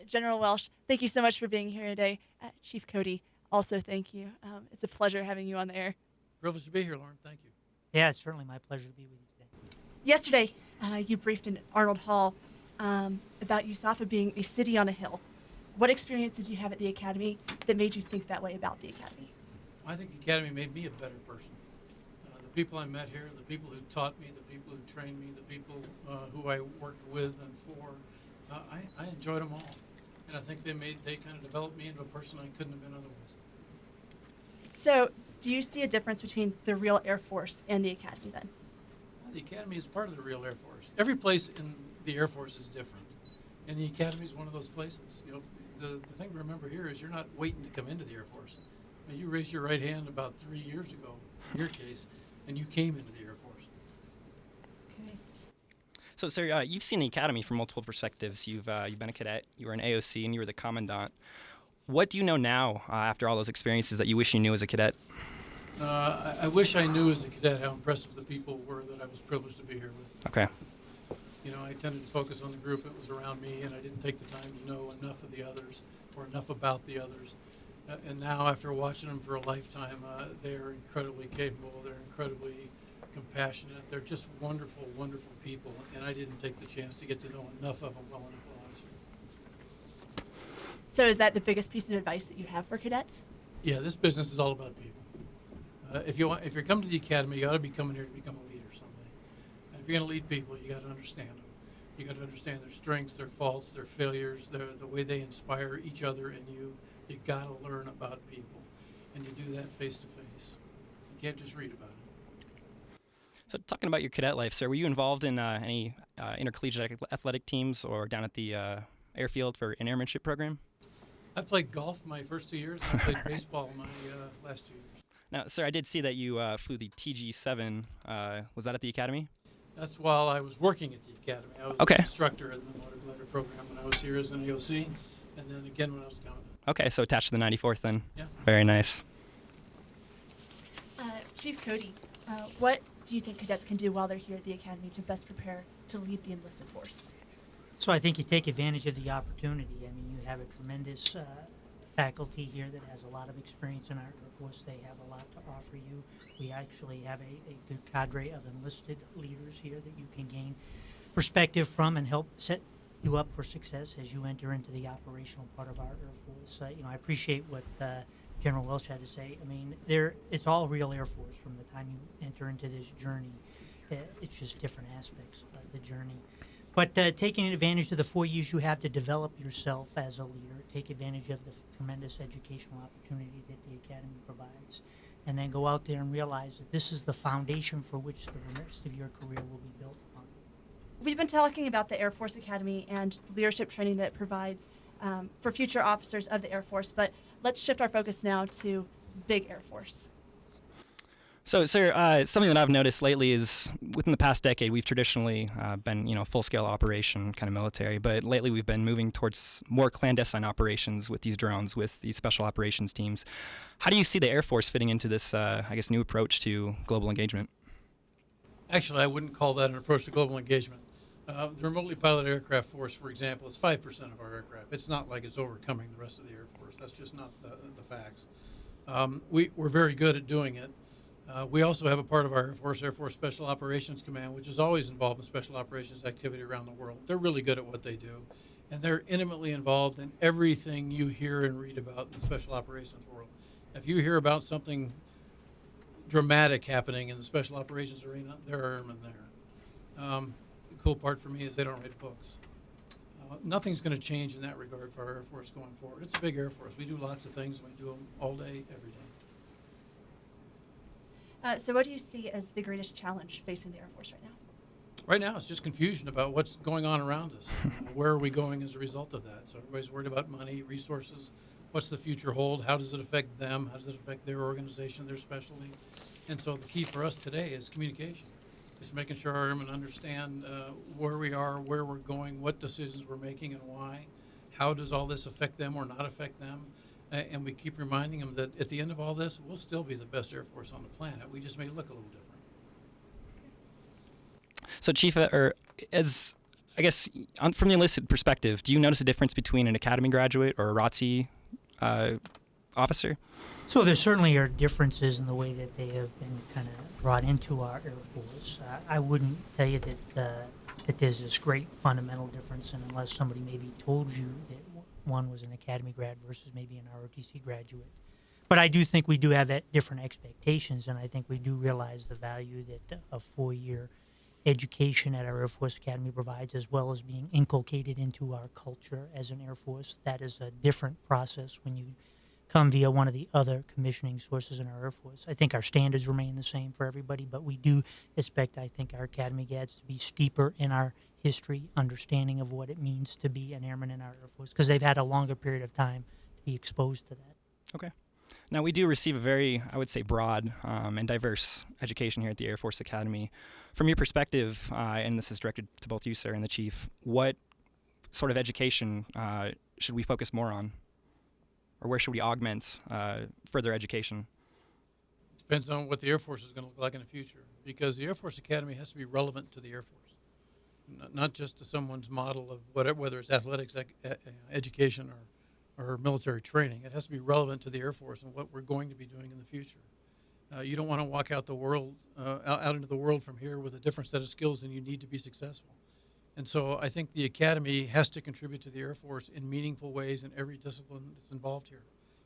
General Welsh, thank you so much for being here today. Chief Cody, also thank you. It's a pleasure having you on the air. Privileged to be here, Lauren. Thank you. Yeah, it's certainly my pleasure to be with you today. Yesterday, you briefed in Arnold Hall about USAFA being a city on a hill. What experience did you have at the Academy that made you think that way about the Academy? I think the Academy made me a better person. The people I met here, the people who taught me, the people who trained me, the people who I worked with and for, I enjoyed them all. And I think they kind of developed me into a person I couldn't have been otherwise. So, do you see a difference between the real Air Force and the Academy then? The Academy is part of the real Air Force. Every place in the Air Force is different, and the Academy is one of those places. You know, the thing to remember here is you're not waiting to come into the Air Force. I mean, you raised your right hand about 3 years ago, in your case, and you came into the Air Force. Okay. So, sir, you've seen the Academy from multiple perspectives. You've been a cadet, you were an AOC, and you were the commandant. What do you know now, after all those experiences, that you wish you knew as a cadet? I wish I knew as a cadet how impressive the people were that I was privileged to be here with. Okay. You know, I tended to focus on the group that was around me, and I didn't take the time to know enough of the others or enough about the others. And now, after watching them for a lifetime, they are incredibly capable. They're incredibly compassionate. They're just wonderful, wonderful people, and I didn't take the chance to get to know enough of them well enough while I was here. So, is that the biggest piece of advice that you have for cadets? Yeah, this business is all about people. If you're coming to the Academy, you got to be coming here to become a leader someday. And if you're going to lead people, you got to understand them. You got to understand their strengths, their faults, their failures, the way they inspire each other and you. You got to learn about people, and you do that face to face. You can't just read about it. So, talking about your cadet life, sir, were you involved in any intercollegiate athletic teams or down at the airfield for an airmanship program? I played golf my first 2 years, and I played baseball my last 2 years. Now, sir, I did see that you flew the TG-7. Was that at the Academy? That's while I was working at the Academy. I was an instructor in the motor glider program when I was here as an AOC, and then again when I was gone. Okay, so attached to the 94th then. Yeah. Very nice. Chief Cody, what do you think cadets can do while they're here at the Academy to best prepare to lead the enlisted force? So I think you take advantage of the opportunity. I mean, you have a tremendous faculty here that has a lot of experience in our Air Force. They have a lot to offer you. We actually have a good cadre of enlisted leaders here that you can gain perspective from and help set you up for success as you enter into the operational part of our Air Force. I appreciate what General Welsh had to say. I mean, it's all real Air Force from the time you enter into this journey. It's just different aspects of the journey. But taking advantage of the 4 years you have to develop yourself as a leader, take advantage of the tremendous educational opportunity that the Academy provides, and then go out there and realize that this is the foundation for which the rest of your career will be built upon. We've been talking about the Air Force Academy and the leadership training that it provides for future officers of the Air Force, but let's shift our focus now to Big Air Force. So, sir, something that I've noticed lately is within the past decade, we've traditionally been, full-scale operation kind of military, but lately we've been moving towards more clandestine operations with these drones, with these special operations teams. How do you see the Air Force fitting into this, new approach to global engagement? Actually, I wouldn't call that an approach to global engagement. The remotely piloted aircraft force, for example, is 5% of our aircraft. It's not like it's overcoming the rest of the Air Force. That's just not the facts. We're very good at doing it. We also have a part of our Air Force Special Operations Command, which is always involved in special operations activity around the world. They're really good at what they do, and they're intimately involved in everything you hear and read about in the special operations world. If you hear about something dramatic happening in the special operations arena, there are airmen there. The cool part for me is they don't write books. Nothing's going to change in that regard for our Air Force going forward. It's a big Air Force. We do lots of things, and we do them all day, every day. So what do you see as the greatest challenge facing the Air Force right now? Right now, it's just confusion about what's going on around us. Where are we going as a result of that? So everybody's worried about money, resources. What's the future hold? How does it affect them? How does it affect their organization, their specialty? And so the key for us today is communication. Just making sure our airmen understand where we are, where we're going, what decisions we're making, and why. How does all this affect them or not affect them? And we keep reminding them that at the end of all this, we'll still be the best Air Force on the planet. We just may look a little different. So, Chief, as I guess from the enlisted perspective, do you notice a difference between an academy graduate or a ROTC officer? So there certainly are differences in the way that they have been kind of brought into our Air Force. I wouldn't tell you that there's this great fundamental difference, and unless somebody maybe told you that one was an academy grad versus maybe an ROTC graduate. But I do think we do have different expectations, and I think we do realize the value that a 4-year education at our Air Force Academy provides, as well as being inculcated into our culture as an Air Force. That is a different process when you come via one of the other commissioning sources in our Air Force. I think our standards remain the same for everybody, but we do expect, I think, our Academy grads to be steeper in our history, understanding of what it means to be an airman in our Air Force, because they've had a longer period of time to be exposed to that. Okay. Now, we do receive a very, I would say, broad and diverse education here at the Air Force Academy. From your perspective, and this is directed to both you, sir, and the Chief, what sort of education should we focus more on? Or where should we augment further education? Depends on what the Air Force is going to look like in the future, because the Air Force Academy has to be relevant to the Air Force, not just to someone's model of whether it's athletics, education, or military training. It has to be relevant to the Air Force and what we're going to be doing in the future. You don't want to walk out out into the world from here with a different set of skills than you need to be successful. And so I think the Academy has to contribute to the Air Force in meaningful ways in every discipline that's involved here.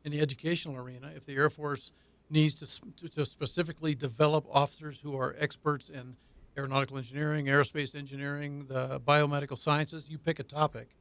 In the educational arena, if the Air Force needs to specifically develop officers who are experts in aeronautical engineering, aerospace engineering, the biomedical sciences, you pick a topic,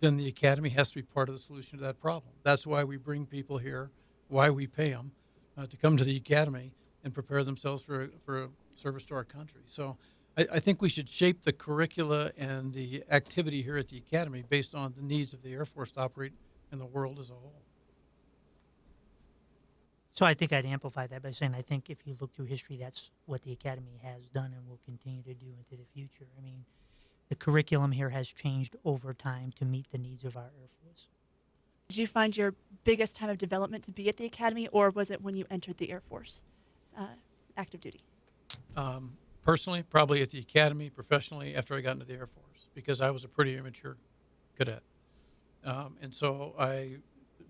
then the Academy has to be part of the solution to that problem. That's why we bring people here, why we pay them to come to the Academy and prepare themselves for service to our country. So I think we should shape the curricula and the activity here at the Academy based on the needs of the Air Force to operate in the world as a whole. So I think I'd amplify that by saying I think if you look through history, that's what the Academy has done and will continue to do into the future. I mean, the curriculum here has changed over time to meet the needs of our Air Force. Did you find your biggest time of development to be at the Academy, or was it when you entered the Air Force, active duty? Personally, probably at the Academy, professionally, after I got into the Air Force, because I was a pretty immature cadet. And so I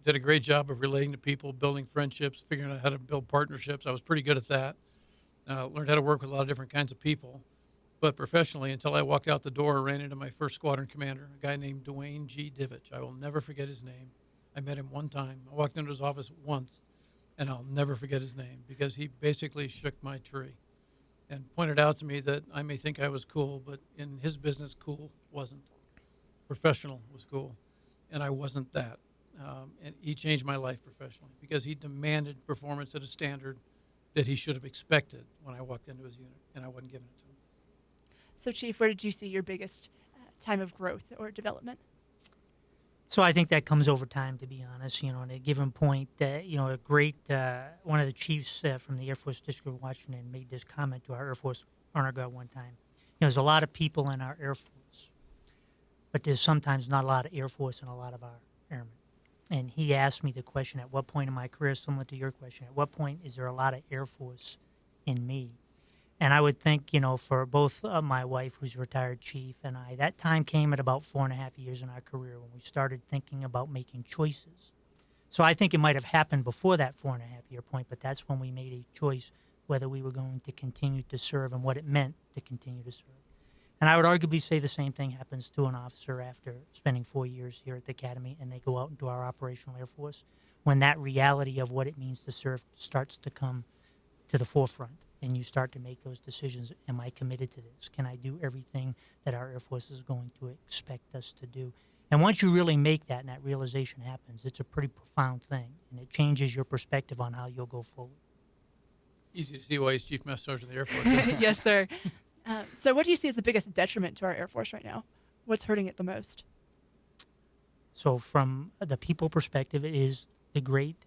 did a great job of relating to people, building friendships, figuring out how to build partnerships. I was pretty good at that. Learned how to work with a lot of different kinds of people. But professionally, until I walked out the door, ran into my first squadron commander, a guy named Dwayne G. Divich. I will never forget his name. I met him one time. I walked into his office once, and I'll never forget his name because he basically shook my tree and pointed out to me that I may think I was cool, but in his business, cool wasn't. Professional was cool, and I wasn't that. And he changed my life professionally because he demanded performance at a standard that he should have expected when I walked into his unit, and I wasn't giving it to him. So, Chief, where did you see your biggest time of growth or development? So I think that comes over time, to be honest. At a given point, a great one of the chiefs from the Air Force District of Washington made this comment to our Air Force Honor Guard one time. There's a lot of people in our Air Force, but there's sometimes not a lot of Air Force in a lot of our airmen. And he asked me the question, at what point in my career, similar to your question, at what point is there a lot of Air Force in me? And I would think, for both my wife, who's a retired chief, and I, that time came at about 4.5 years in our career when we started thinking about making choices. So I think it might have happened before that 4.5 year point, but that's when we made a choice whether we were going to continue to serve and what it meant to continue to serve. And I would arguably say the same thing happens to an officer after spending 4 years here at the Academy and they go out into our operational Air Force, when that reality of what it means to serve starts to come to the forefront. And you start to make those decisions. Am I committed to this? Can I do everything that our Air Force is going to expect us to do? And once you really make that and that realization happens, it's a pretty profound thing. And it changes your perspective on how you'll go forward. Easy to see why he's Chief Master Sergeant of the Air Force. Yes, sir. So what do you see as the biggest detriment to our Air Force right now? What's hurting it the most? So from the people perspective, it is the great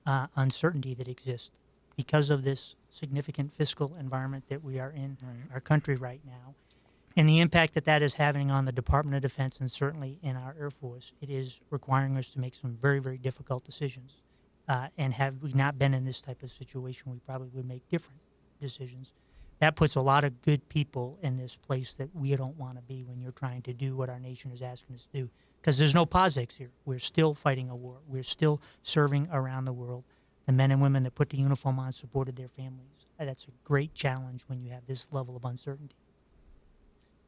uncertainty that exists. Because of this significant fiscal environment that we are in our country right now, and the impact that that is having on the Department of Defense and certainly in our Air Force, it is requiring us to make some very, very difficult decisions. And have we not been in this type of situation, we probably would make different decisions. That puts a lot of good people in this place that we don't want to be when you're trying to do what our nation is asking us to do. Because there's no politics here. We're still fighting a war. We're still serving around the world. The men and women that put the uniform on supported their families. That's a great challenge when you have this level of uncertainty.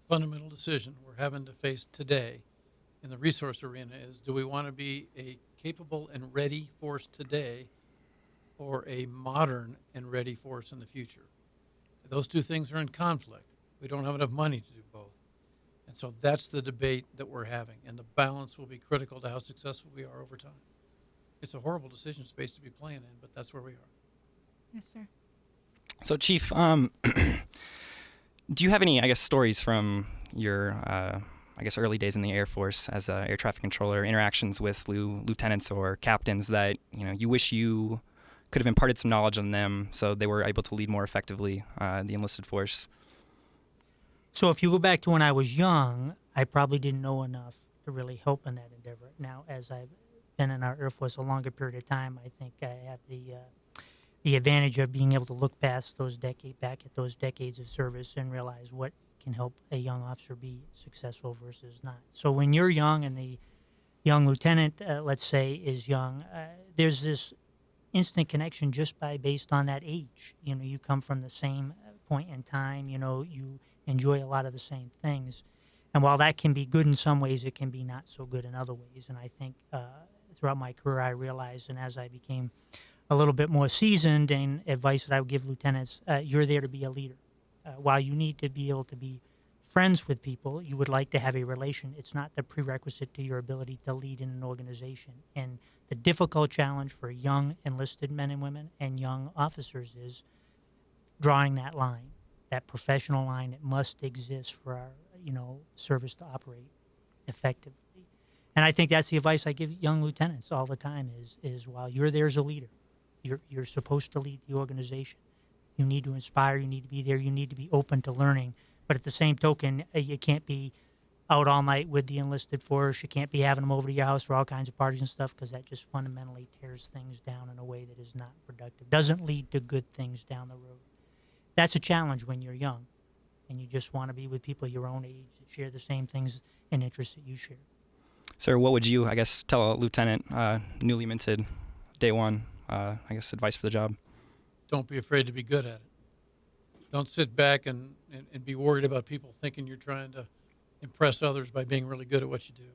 Fundamental decision we're having to face today in the resource arena is, do we want to be a capable and ready force today or a modern and ready force in the future? Those two things are in conflict. We don't have enough money to do both. And so that's the debate that we're having, and the balance will be critical to how successful we are over time. It's a horrible decision space to be playing in, but that's where we are. Yes, sir. So, Chief, do you have any, stories from your, early days in the Air Force as an air traffic controller, interactions with lieutenants or captains that, you wish you could have imparted some knowledge on them so they were able to lead more effectively the enlisted force? So if you go back to when I was young, I probably didn't know enough to really help in that endeavor. Now, as I've been in our Air Force a longer period of time, I think I have the advantage of being able to look past back at those decades of service and realize what can help a young officer be successful versus not. So when you're young and the young lieutenant, let's say, is young, there's this instant connection just based on that age. You come from the same point in time. You enjoy a lot of the same things, and while that can be good in some ways, it can be not so good in other ways. And I think throughout my career, I realized, and as I became a little bit more seasoned, and advice that I would give lieutenants, you're there to be a leader. While you need to be able to be friends with people, you would like to have a relation. It's not the prerequisite to your ability to lead in an organization. And the difficult challenge for young enlisted men and women and young officers is drawing that line, that professional line that must exist for our, service to operate effectively. And I think that's the advice I give young lieutenants all the time is while you're there as a leader, you're supposed to lead the organization. You need to inspire, you need to be there, you need to be open to learning. But at the same token, you can't be out all night with the enlisted force. You can't be having them over to your house for all kinds of parties and stuff, because that just fundamentally tears things down in a way that is not productive. Doesn't lead to good things down the road. That's a challenge when you're young, and you just want to be with people your own age that share the same things and interests that you share. Sir, what would you, tell a lieutenant, newly minted, day one, advice for the job? Don't be afraid to be good at it. Don't sit back and be worried about people thinking you're trying to impress others by being really good at what you do.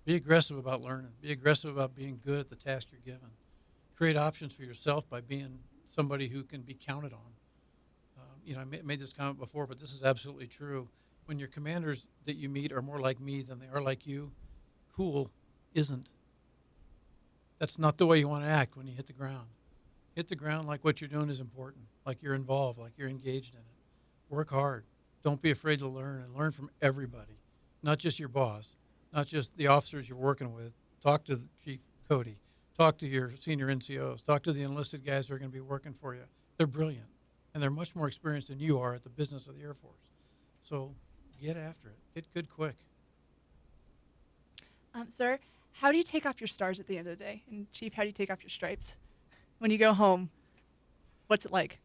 Be aggressive about learning. Be aggressive about being good at the task you're given. Create options for yourself by being somebody who can be counted on. I made this comment before, but this is absolutely true. When your commanders that you meet are more like me than they are like you, cool isn't. That's not the way you want to act when you hit the ground. Hit the ground like what you're doing is important, like you're involved, like you're engaged in it. Work hard. Don't be afraid to learn, and learn from everybody, not just your boss, not just the officers you're working with. Talk to the Chief Cody. Talk to your senior NCOs. Talk to the enlisted guys who are going to be working for you. They're brilliant, and they're much more experienced than you are at the business of the Air Force. So get after it. Get good quick. Sir, how do you take off your stars at the end of the day? And Chief, how do you take off your stripes? When you go home, what's it like?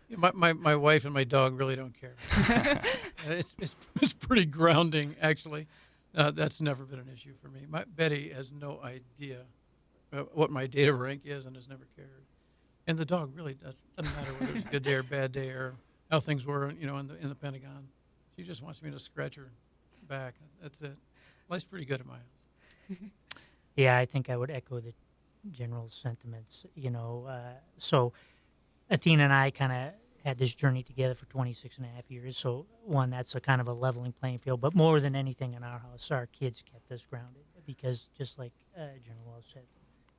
My wife and my dog really don't care. It's pretty grounding, actually. That's never been an issue for me. Betty has no idea what my data rank is and has never cared. And the dog really doesn't matter whether it's a good day or bad day or how things were, in the Pentagon. She just wants me to scratch her back. That's it. Life's pretty good at my house. Yeah, I think I would echo the general sentiments. So Athena and I kind of had this journey together for 26 and a half years. So one, that's a kind of a leveling playing field. But more than anything in our house, our kids kept us grounded, because just like General Welsh said,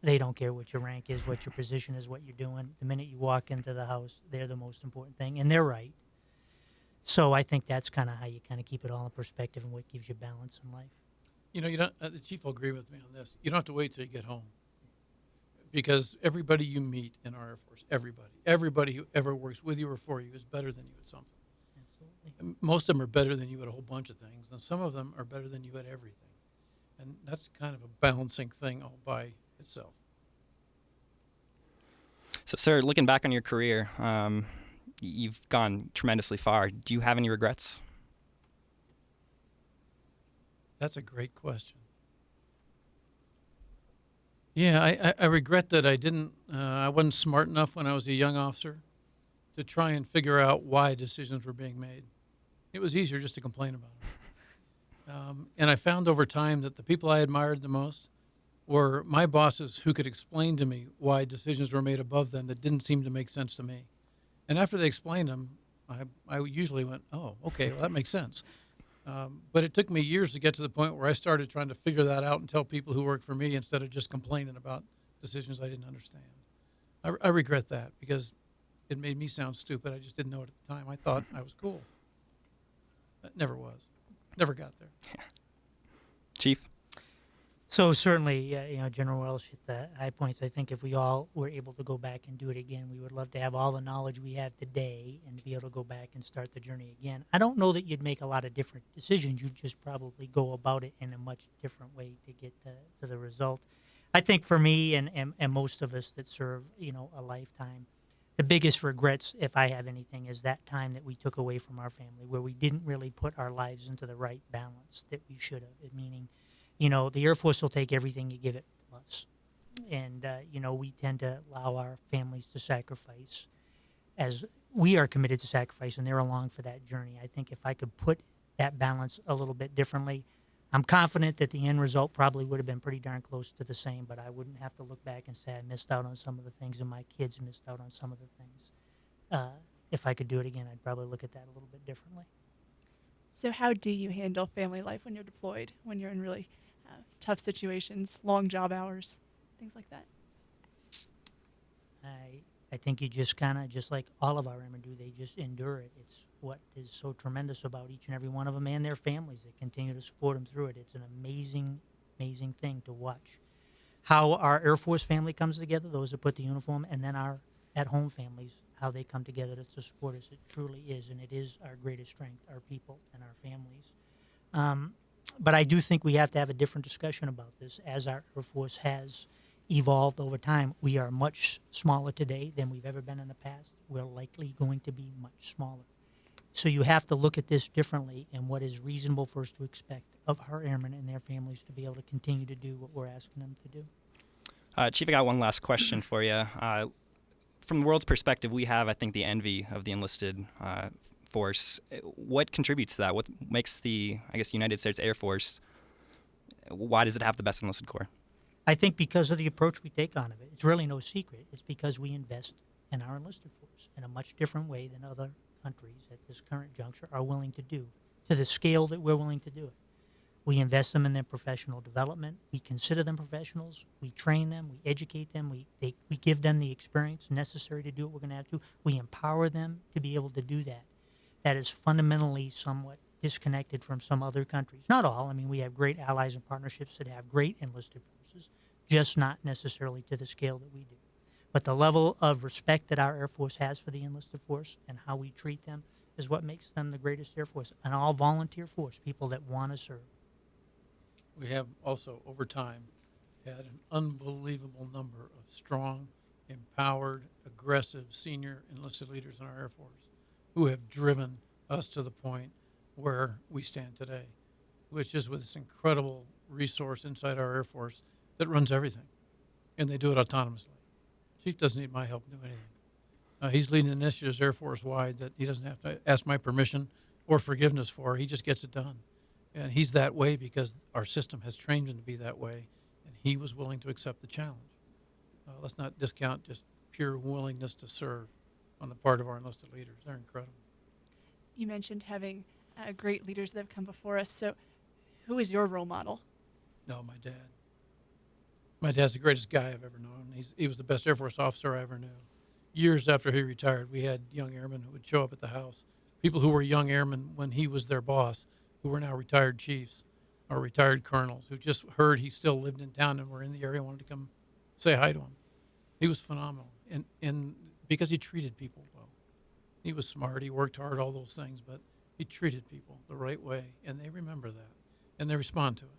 they don't care what your rank is, what your position is, what you're doing. The minute you walk into the house, they're the most important thing, and they're right. So I think that's kind of how you kind of keep it all in perspective and what gives you balance in life. You don't. The chief will agree with me on this. You don't have to wait till you get home, because everybody you meet in our Air Force, everybody who ever works with you or for you is better than you at something. Absolutely. And most of them are better than you at a whole bunch of things, and some of them are better than you at everything. And that's kind of a balancing thing all by itself. So, sir, looking back on your career, you've gone tremendously far. Do you have any regrets? That's a great question. Yeah, I regret that I wasn't smart enough when I was a young officer to try and figure out why decisions were being made. It was easier just to complain about it. And I found over time that the people I admired the most were my bosses who could explain to me why decisions were made above them that didn't seem to make sense to me. And after they explained them, I usually went, oh, okay, well, that makes sense. But it took me years to get to the point where I started trying to figure that out and tell people who work for me instead of just complaining about decisions I didn't understand. I regret that because it made me sound stupid. I just didn't know it at the time. I thought I was cool. That never was. Never got there. Chief? So certainly, General Welsh hit the high points. I think if we all were able to go back and do it again, we would love to have all the knowledge we have today and to be able to go back and start the journey again. I don't know that you'd make a lot of different decisions. You'd just probably go about it in a much different way to get to the result. I think for me and most of us that serve, a lifetime, the biggest regrets, if I have anything, is that time that we took away from our family where we didn't really put our lives into the right balance that we should have, meaning the Air Force will take everything you give it plus. And, we tend to allow our families to sacrifice as we are committed to sacrifice, and they're along for that journey. I think if I could put that balance a little bit differently, I'm confident that the end result probably would have been pretty darn close to the same, but I wouldn't have to look back and say I missed out on some of the things and my kids missed out on some of the things. If I could do it again, I'd probably look at that a little bit differently. So how do you handle family life when you're deployed, when you're in really tough situations, long job hours, things like that? I think you just kind of, just like all of our airmen do, they just endure it. It's what is so tremendous about each and every one of them and their families that continue to support them through it. It's an amazing, amazing thing to watch. How our Air Force family comes together, those that put the uniform, and then our at-home families, how they come together to support us. It truly is, and it is our greatest strength, our people and our families. But I do think we have to have a different discussion about this as our Air Force has evolved over time. We are much smaller today than we've ever been in the past. We're likely going to be much smaller. So you have to look at this differently and what is reasonable for us to expect of our airmen and their families to be able to continue to do what we're asking them to do. Chief, I got one last question for you. From the world's perspective, we have, I think, the envy of the enlisted force. What contributes to that? What makes the United States Air Force, why does it have the best enlisted corps? I think because of the approach we take on it. It's really no secret. It's because we invest in our enlisted force in a much different way than other countries at this current juncture are willing to do, to the scale that we're willing to do it. We invest them in their professional development. We consider them professionals. We train them. We educate them. We give them the experience necessary to do what we're going to have to. We empower them to be able to do that. That is fundamentally somewhat disconnected from some other countries. Not all. I mean, we have great allies and partnerships that have great enlisted forces, just not necessarily to the scale that we do. But the level of respect that our Air Force has for the enlisted force and how we treat them is what makes them the greatest Air Force, an all-volunteer force, people that want to serve. We have also, over time, had an unbelievable number of strong, empowered, aggressive, senior enlisted leaders in our Air Force who have driven us to the point where we stand today, which is with this incredible resource inside our Air Force that runs everything, and they do it autonomously. Chief doesn't need my help to do anything. He's leading initiatives Air Force-wide that he doesn't have to ask my permission or forgiveness for. He just gets it done. And he's that way because our system has trained him to be that way, and he was willing to accept the challenge. Let's not discount just pure willingness to serve on the part of our enlisted leaders. They're incredible. You mentioned having great leaders that have come before us. So who is your role model? No, my dad. My dad's the greatest guy I've ever known. He was the best Air Force officer I ever knew. Years after he retired, we had young airmen who would show up at the house, people who were young airmen when he was their boss, who were now retired chiefs or retired colonels, who just heard he still lived in town and were in the area, wanted to come say hi to him. He was phenomenal, and because he treated people well. He was smart, he worked hard, all those things, but he treated people the right way, and they remember that, and they respond to it.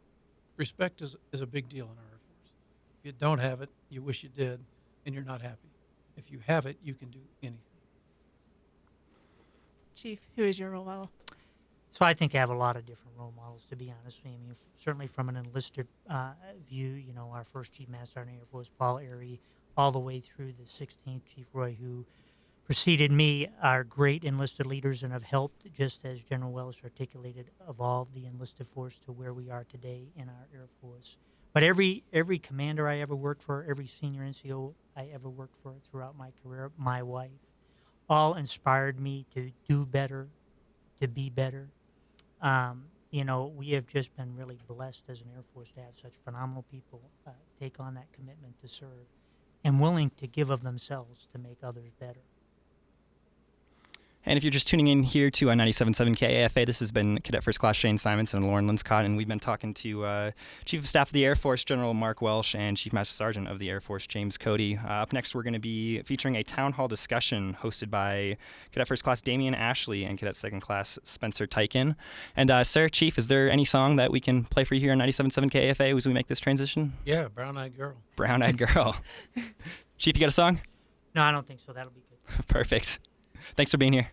Respect is a big deal in our Air Force. If you don't have it, you wish you did, and you're not happy. If you have it, you can do anything. Chief, who is your role model? So I think I have a lot of different role models, to be honest with you. I mean, certainly from an enlisted view, you know, our first Chief Master Sergeant Air Force, Paul Airy, all the way through the 16th Chief Roy, who preceded me, are great enlisted leaders and have helped, just as General Welsh articulated, evolve the enlisted force to where we are today in our Air Force. But every commander I ever worked for, every senior NCO I ever worked for throughout my career, my wife, all inspired me to do better, to be better. You know, we have just been really blessed as an Air Force to have such phenomenal people take on that commitment to serve and willing to give of themselves to make others better. And if you're just tuning in here to 97.7 KAFA, this has been Cadet First Class Shane Simonson and Lauren Linscott, and we've been talking to Chief of Staff of the Air Force, General Mark Welsh, and Chief Master Sergeant of the Air Force, James Cody. Up next, we're going to be featuring a town hall discussion hosted by Cadet First Class Damian Ashley and Cadet Second Class Spencer Tykin. And Sir, Chief, is there any song that we can play for you here on 97.7 KAFA as we make this transition? Yeah, Brown Eyed Girl. Brown Eyed Girl. Chief, you got a song? No, I don't think so. That'll be good. Perfect. Thanks for being here.